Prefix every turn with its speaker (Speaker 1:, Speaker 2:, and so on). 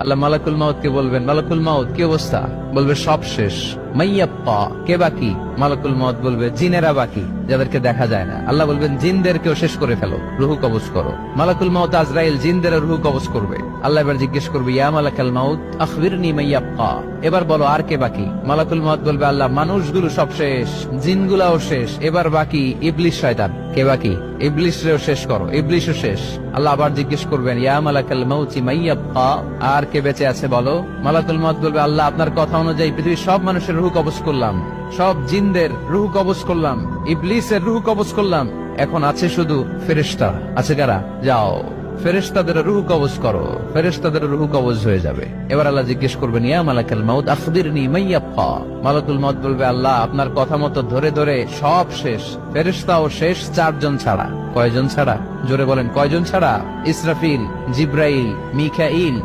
Speaker 1: আল্লাহ মালাকুল মাউত কে বলবেন, মালাকুল মাউত কি অবস্থা? বলবে সব শেষ। মাইয়াপ্পা, কে বাকি? মালাকুল মাউত বলবে জিনেরা বাকি, যাদেরকে দেখা যায় না। আল্লাহ বলবেন জিনদেরকেও শেষ করে ফেলো, রুহু কবজ করো। মালাকুল মাউত আজরাইল জিনদের রুহু কবজ করবে। আল্লাহ এবার জিজ্ঞেস করবে, ইয়া মালাকাল মাউত আখবিরনি মাইয়াপ্পা, এবার বলো আর কে বাকি? মালাকুল মাউত বলবে, আল্লাহ মানুষগুলো সব শেষ, জিনগুলাও শেষ, এবার বাকি ইবলিস শয়তান। কে বাকি? ইবলিসরেও শেষ করো, ইবলিসও শেষ। আল্লাহ আবার জিজ্ঞেস করবেন, ইয়া মালাকাল মাউতি মাইয়াব্বা, আর কে বেঁচে আছে বলো? মালাকুল মাউত বলবে, আল্লাহ আপনার কথা অনুযায়ী পৃথিবীর সব মানুষের রুহু কবজ করলাম, সব জিনদের রুহু কবজ করলাম, ইবলিসের রুহু কবজ করলাম, এখন আছে শুধু ফেরেশতা। আছে কারা? যাও ফেরেশতাদের রুহু কবজ করো। ফেরেশতাদের রুহু কবজ হয়ে যাবে। এবার আল্লাহ জিজ্ঞেস করবেন, ইয়া মালাকাল মাউত আখবিরনি মাইয়াব্বা। মালাকুল মাউত বলবে, আল্লাহ আপনার কথা মতো ধরে ধরে সব শেষ, ফেরেশতাও শেষ, 4 জন ছাড়া। কয়জন ছাড়া? জোরে বলেন, কয়জন ছাড়া? ইসরাফিল, জিব্রাইল, মিকাইল,